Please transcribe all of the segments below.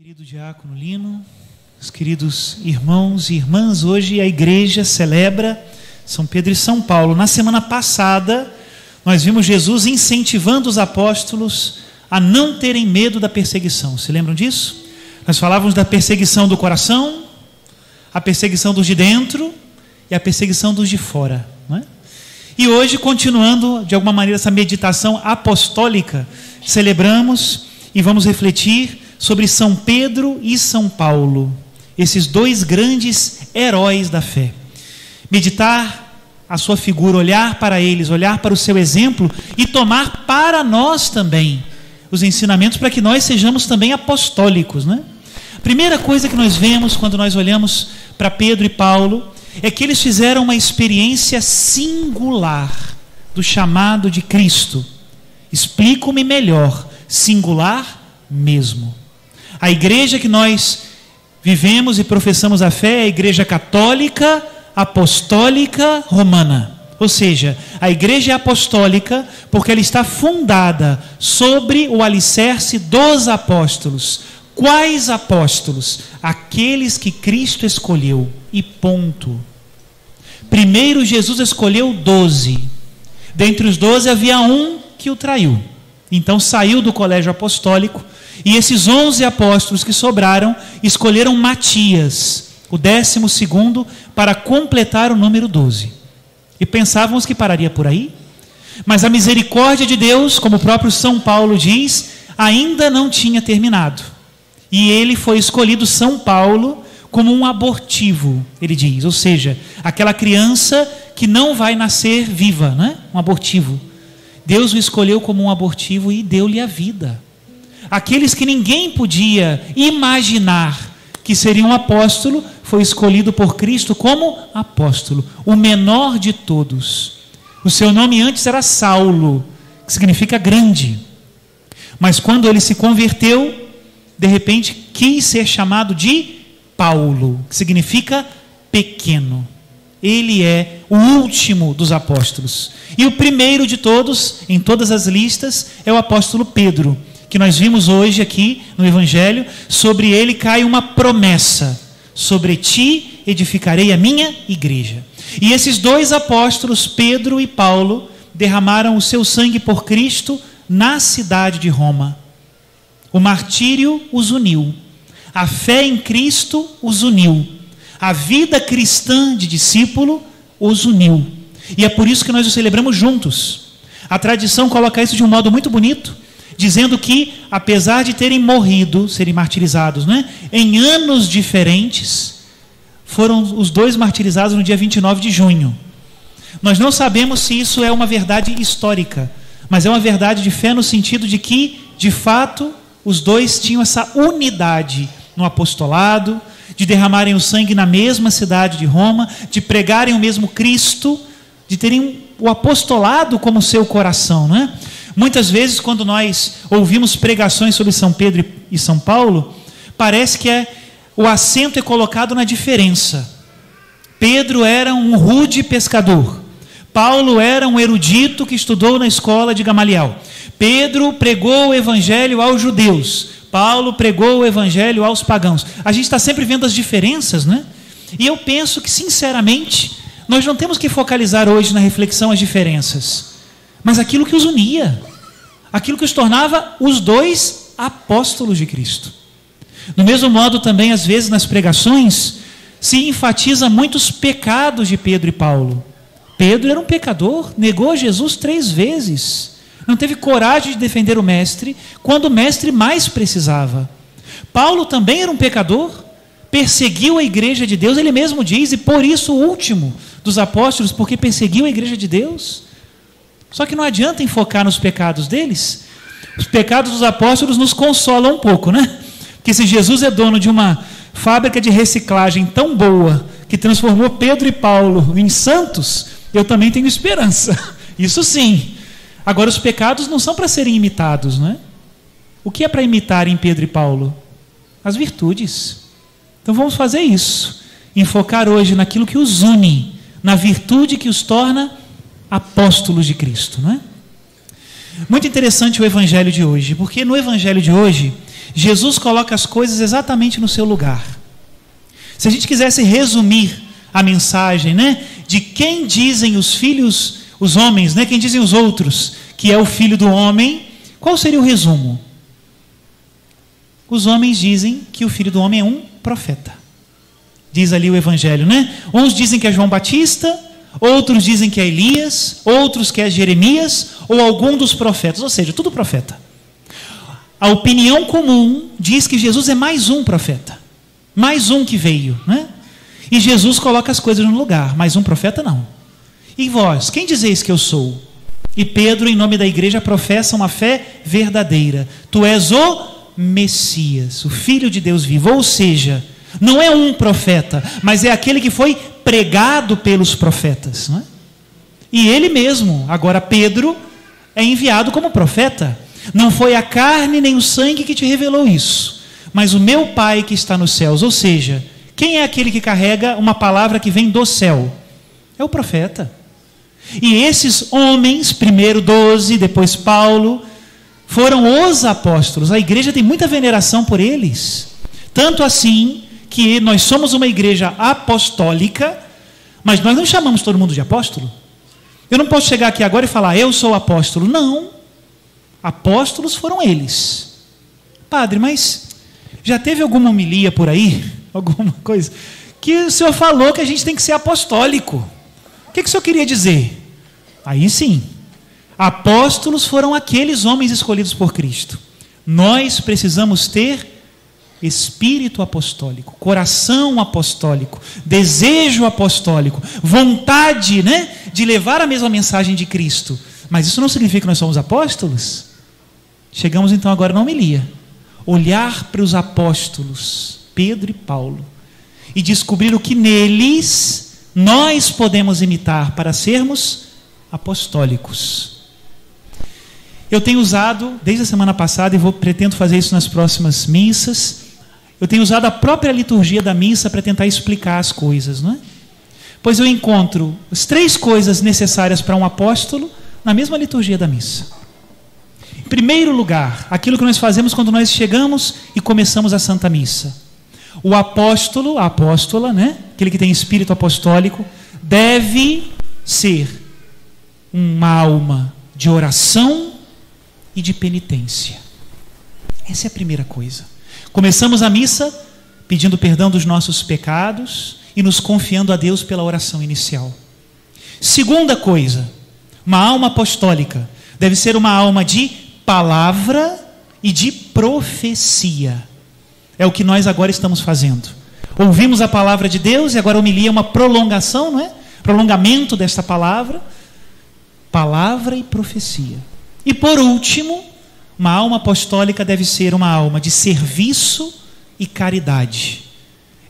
Querido diácono Lino, os queridos irmãos e irmãs, hoje a igreja celebra São Pedro e São Paulo. Na semana passada, nós vimos Jesus incentivando os apóstolos a não terem medo da perseguição. Se lembram disso? Nós falávamos da perseguição do coração, a perseguição dos de dentro e a perseguição dos de fora, não é? E hoje, continuando de alguma maneira essa meditação apostólica, celebramos e vamos refletir sobre São Pedro e São Paulo, esses dois grandes heróis da fé. Meditar a sua figura, olhar para eles, olhar para o seu exemplo e tomar para nós também os ensinamentos para que nós sejamos também apostólicos, né? A primeira coisa que nós vemos quando nós olhamos para Pedro e Paulo é que eles fizeram uma experiência singular do chamado de Cristo. Explico-me melhor, singular mesmo. A igreja que nós vivemos e professamos a fé é a igreja católica, apostólica, romana. Ou seja, a igreja é apostólica porque ela está fundada sobre o alicerce dos apóstolos. Quais apóstolos? Aqueles que Cristo escolheu. E ponto. Primeiro Jesus escolheu 12. Dentre os 12 havia um que o traiu. Então saiu do colégio apostólico. E esses 11 apóstolos que sobraram escolheram Matias, o 12º, para completar o número 12. E pensávamos que pararia por aí. Mas a misericórdia de Deus, como o próprio São Paulo diz, ainda não tinha terminado. E ele foi escolhido, São Paulo, como um abortivo, ele diz. Ou seja, aquela criança que não vai nascer viva, né? Um abortivo. Deus o escolheu como um abortivo e deu-lhe a vida. Aqueles que ninguém podia imaginar que seria um apóstolo, foi escolhido por Cristo como apóstolo, o menor de todos. O seu nome antes era Saulo, que significa grande. Mas quando ele se converteu, de repente quis ser chamado de Paulo, que significa pequeno. Ele é o último dos apóstolos. E o primeiro de todos, em todas as listas, é o apóstolo Pedro, que nós vimos hoje aqui no Evangelho. Sobre ele cai uma promessa: sobre ti edificarei a minha igreja. E esses dois apóstolos, Pedro e Paulo, derramaram o seu sangue por Cristo na cidade de Roma. O martírio os uniu, a fé em Cristo os uniu, a vida cristã de discípulo os uniu. E é por isso que nós o celebramos juntos. A tradição coloca isso de um modo muito bonito, dizendo que, apesar de terem morrido, serem martirizados, né, em anos diferentes, foram os dois martirizados no dia 29 de junho. Nós não sabemos se isso é uma verdade histórica, mas é uma verdade de fé no sentido de que, de fato, os dois tinham essa unidade no apostolado, de derramarem o sangue na mesma cidade de Roma, de pregarem o mesmo Cristo, de terem o apostolado como seu coração, não é? Muitas vezes, quando nós ouvimos pregações sobre São Pedro e São Paulo, parece que o acento é colocado na diferença. Pedro era um rude pescador. Paulo era um erudito que estudou na escola de Gamaliel. Pedro pregou o evangelho aos judeus. Paulo pregou o evangelho aos pagãos. A gente está sempre vendo as diferenças, né? E eu penso que, sinceramente, nós não temos que focalizar hoje na reflexão as diferenças, mas aquilo que os unia, aquilo que os tornava os dois apóstolos de Cristo. Do mesmo modo, também, às vezes, nas pregações, se enfatiza muitos pecados de Pedro e Paulo. Pedro era um pecador, negou Jesus 3 vezes, não teve coragem de defender o mestre, quando o mestre mais precisava. Paulo também era um pecador, perseguiu a igreja de Deus, ele mesmo diz, e por isso o último dos apóstolos, porque perseguiu a igreja de Deus. Só que não adianta enfocar nos pecados deles. Os pecados dos apóstolos nos consolam um pouco, né? Porque se Jesus é dono de uma fábrica de reciclagem tão boa, que transformou Pedro e Paulo em santos, eu também tenho esperança. Isso sim. Agora, os pecados não são para serem imitados, né? O que é para imitar em Pedro e Paulo? As virtudes. Então vamos fazer isso. Enfocar hoje naquilo que os une, na virtude que os torna apóstolos de Cristo, não é? Muito interessante o evangelho de hoje, porque no evangelho de hoje Jesus coloca as coisas exatamente no seu lugar. Se a gente quisesse resumir a mensagem, né, de quem dizem os filhos, os homens, né, quem dizem os outros, que é o filho do homem, qual seria o resumo? Os homens dizem que o filho do homem é um profeta. Diz ali o evangelho, né? Uns dizem que é João Batista, outros dizem que é Elias, outros que é Jeremias ou algum dos profetas, ou seja, tudo profeta. A opinião comum diz que Jesus é mais um profeta, mais um que veio, né? E Jesus coloca as coisas no lugar, mais um profeta não. E vós, quem dizeis que eu sou? E Pedro, em nome da igreja, professa uma fé verdadeira. Tu és o Messias, o Filho de Deus vivo, ou seja, não é um profeta, mas é aquele que foi pregado pelos profetas, não é? E ele mesmo, agora Pedro, é enviado como profeta. Não foi a carne nem o sangue que te revelou isso, mas o meu Pai que está nos céus. Ou seja, quem é aquele que carrega uma palavra que vem do céu? É o profeta. E esses homens, primeiro 12, depois Paulo, foram os apóstolos. A igreja tem muita veneração por eles, tanto assim que nós somos uma igreja apostólica, mas nós não chamamos todo mundo de apóstolo. Eu não posso chegar aqui agora e falar, eu sou apóstolo. Não, apóstolos foram eles. Padre, mas já teve alguma homilia por aí, alguma coisa, que o senhor falou que a gente tem que ser apostólico? O que o senhor queria dizer? Aí sim, apóstolos foram aqueles homens escolhidos por Cristo. Nós precisamos ter espírito apostólico, coração apostólico, desejo apostólico, vontade, né, de levar a mesma mensagem de Cristo. Mas isso não significa que nós somos apóstolos? Chegamos então agora na homilia. Olhar para os apóstolos, Pedro e Paulo, e descobrir o que neles nós podemos imitar para sermos apostólicos. Eu tenho usado, desde a semana passada, e pretendo fazer isso nas próximas missas, eu tenho usado a própria liturgia da missa para tentar explicar as coisas, não é? Pois eu encontro as 3 coisas necessárias para um apóstolo na mesma liturgia da missa. Em primeiro lugar, aquilo que nós fazemos quando nós chegamos e começamos a Santa Missa. O apóstolo, a apóstola, né? Aquele que tem espírito apostólico, deve ser uma alma de oração e de penitência. Essa é a primeira coisa. Começamos a missa pedindo perdão dos nossos pecados e nos confiando a Deus pela oração inicial. Segunda coisa, uma alma apostólica deve ser uma alma de palavra e de profecia. É o que nós agora estamos fazendo. Ouvimos a palavra de Deus e agora a homilia é uma prolongação, não é? Prolongamento desta palavra. Palavra e profecia. E por último, uma alma apostólica deve ser uma alma de serviço e caridade.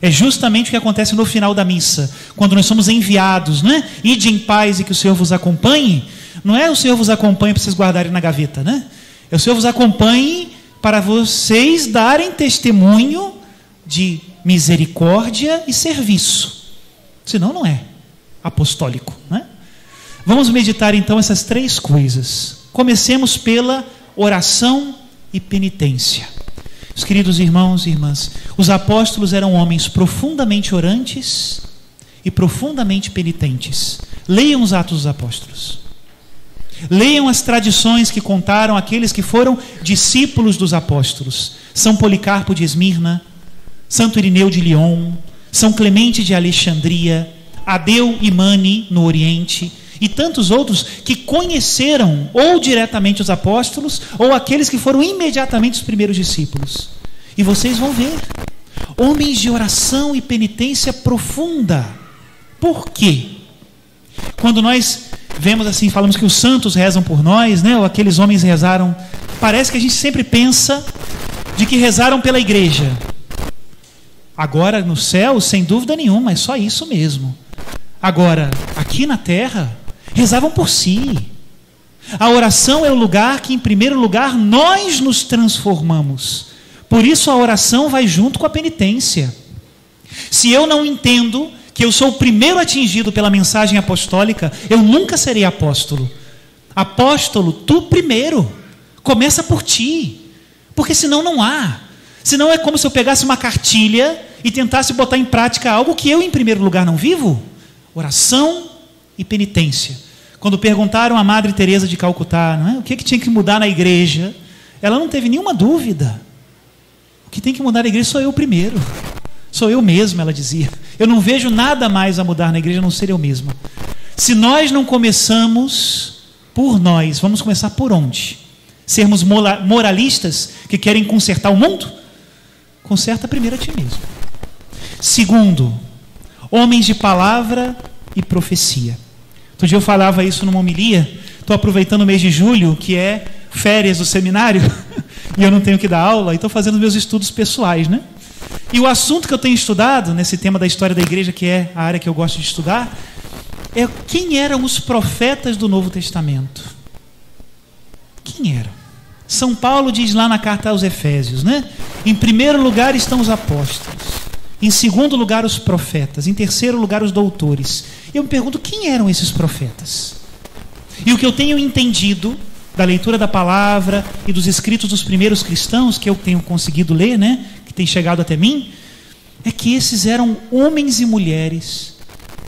É justamente o que acontece no final da missa, quando nós somos enviados, né? Ide em paz e que o Senhor vos acompanhe. Não é o Senhor vos acompanhe para vocês guardarem na gaveta, né? É o Senhor vos acompanhe para vocês darem testemunho de misericórdia e serviço. Senão não é apostólico, né? Vamos meditar então essas 3 coisas. Comecemos pela oração e penitência. Os queridos irmãos e irmãs, os apóstolos eram homens profundamente orantes e profundamente penitentes. Leiam os Atos dos Apóstolos. Leiam as tradições que contaram aqueles que foram discípulos dos apóstolos. São Policarpo de Esmirna, Santo Irineu de Lyon, São Clemente de Alexandria, Adeu e Mani no Oriente, e tantos outros que conheceram ou diretamente os apóstolos ou aqueles que foram imediatamente os primeiros discípulos. E vocês vão ver homens de oração e penitência profunda. Por quê? Quando nós vemos assim, falamos que os santos rezam por nós, né? Ou aqueles homens rezaram, parece que a gente sempre pensa de que rezaram pela igreja. Agora no céu, sem dúvida nenhuma, é só isso mesmo. Agora, aqui na terra, rezavam por si. A oração é o lugar que, em primeiro lugar, nós nos transformamos. Por isso a oração vai junto com a penitência. Se eu não entendo que eu sou o primeiro atingido pela mensagem apostólica, eu nunca serei apóstolo. Apóstolo, tu primeiro. Começa por ti. Porque senão não há. Senão é como se eu pegasse uma cartilha e tentasse botar em prática algo que eu, em primeiro lugar, não vivo. Oração e penitência. Quando perguntaram à Madre Teresa de Calcutá, não é? O que tinha que mudar na igreja, ela não teve nenhuma dúvida. O que tem que mudar na igreja sou eu primeiro. Sou eu mesma, ela dizia. Eu não vejo nada mais a mudar na igreja a não ser eu mesma. Se nós não começamos por nós, vamos começar por onde? Sermos moralistas que querem consertar o mundo? Conserta primeiro a ti mesmo. Segundo, homens de palavra e profecia. Outro dia eu falava isso numa homilia. Estou aproveitando o mês de julho, que é férias do seminário, e eu não tenho que dar aula, e estou fazendo meus estudos pessoais, né? E o assunto que eu tenho estudado, nesse tema da história da igreja, que é a área que eu gosto de estudar, é quem eram os profetas do Novo Testamento. Quem eram? São Paulo diz lá na carta aos Efésios, né? Em primeiro lugar estão os apóstolos, em segundo lugar os profetas, em terceiro lugar os doutores. Eu me pergunto, quem eram esses profetas? E o que eu tenho entendido da leitura da palavra e dos escritos dos primeiros cristãos, que eu tenho conseguido ler, né? Que tem chegado até mim, é que esses eram homens e mulheres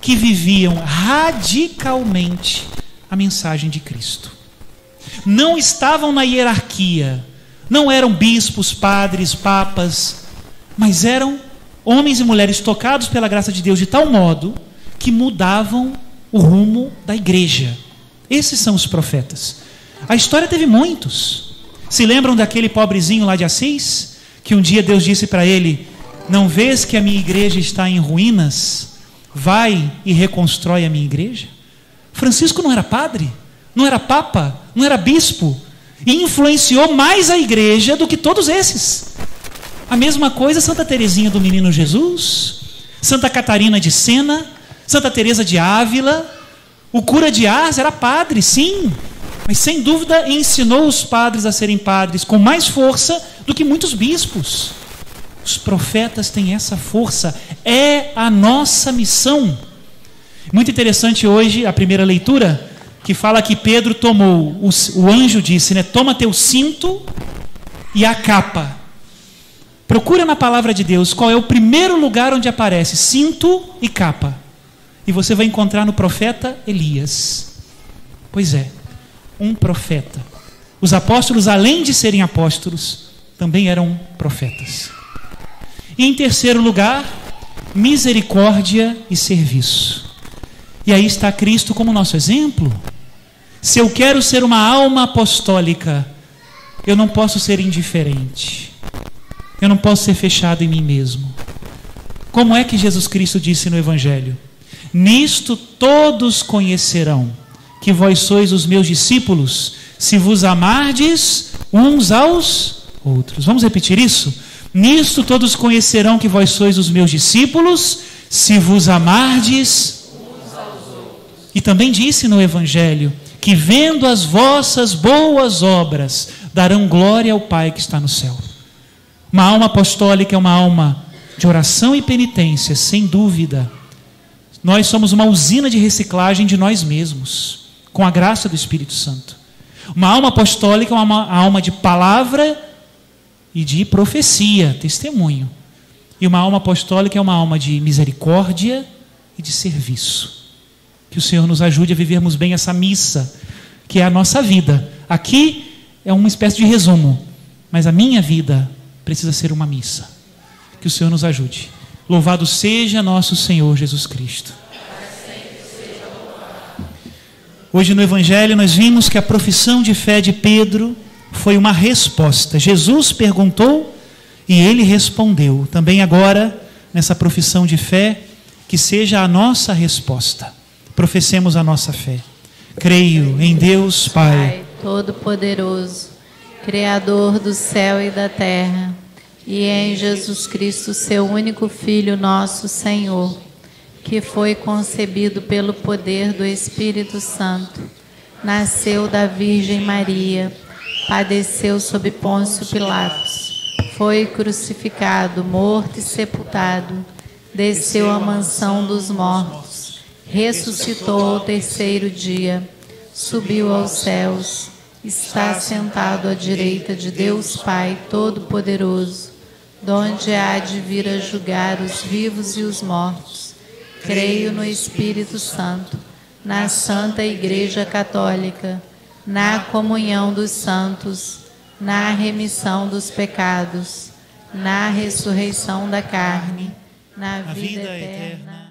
que viviam radicalmente a mensagem de Cristo. Não estavam na hierarquia, não eram bispos, padres, papas, mas eram homens e mulheres tocados pela graça de Deus de tal modo que mudavam o rumo da igreja. Esses são os profetas. A história teve muitos. Se lembram daquele pobrezinho lá de Assis, que um dia Deus disse para ele: não vês que a minha igreja está em ruínas? Vai e reconstrói a minha igreja. Francisco não era padre, não era papa, não era bispo, e influenciou mais a igreja do que todos esses. A mesma coisa Santa Teresinha do Menino Jesus, Santa Catarina de Sena, Santa Teresa de Ávila. O cura de Ars era padre, sim, mas sem dúvida ensinou os padres a serem padres com mais força do que muitos bispos. Os profetas têm essa força, é a nossa missão. Muito interessante hoje a primeira leitura, que fala que Pedro tomou, o anjo disse, né, toma teu cinto e a capa. Procura na palavra de Deus qual é o primeiro lugar onde aparece cinto e capa. E você vai encontrar no profeta Elias. Pois é, um profeta. Os apóstolos, além de serem apóstolos, também eram profetas. E em terceiro lugar, misericórdia e serviço. E aí está Cristo como nosso exemplo. Se eu quero ser uma alma apostólica, eu não posso ser indiferente. Eu não posso ser fechado em mim mesmo. Como é que Jesus Cristo disse no Evangelho? Nisto todos conhecerão que vós sois os meus discípulos, se vos amardes uns aos outros. Vamos repetir isso? Nisto todos conhecerão que vós sois os meus discípulos, se vos amardes uns aos outros. E também disse no Evangelho que vendo as vossas boas obras darão glória ao Pai que está no céu. Uma alma apostólica é uma alma de oração e penitência, sem dúvida. Nós somos uma usina de reciclagem de nós mesmos, com a graça do Espírito Santo. Uma alma apostólica é uma alma de palavra e de profecia, testemunho. E uma alma apostólica é uma alma de misericórdia e de serviço. Que o Senhor nos ajude a vivermos bem essa missa, que é a nossa vida. Aqui é uma espécie de resumo, mas a minha vida precisa ser uma missa. Que o Senhor nos ajude. Louvado seja nosso Senhor Jesus Cristo. Hoje no Evangelho nós vimos que a profissão de fé de Pedro foi uma resposta. Jesus perguntou e ele respondeu. Também agora, nessa profissão de fé, que seja a nossa resposta. Professemos a nossa fé. Creio em Deus, Pai Todo-Poderoso, Criador do céu e da terra, e em Jesus Cristo, seu único Filho, nosso Senhor, que foi concebido pelo poder do Espírito Santo, nasceu da Virgem Maria, padeceu sob Pôncio Pilatos, foi crucificado, morto e sepultado, desceu à mansão dos mortos, ressuscitou ao terceiro dia, subiu aos céus, está sentado à direita de Deus Pai Todo-Poderoso, donde há de vir a julgar os vivos e os mortos. Creio no Espírito Santo, na Santa Igreja Católica, na comunhão dos santos, na remissão dos pecados, na ressurreição da carne, na vida eterna.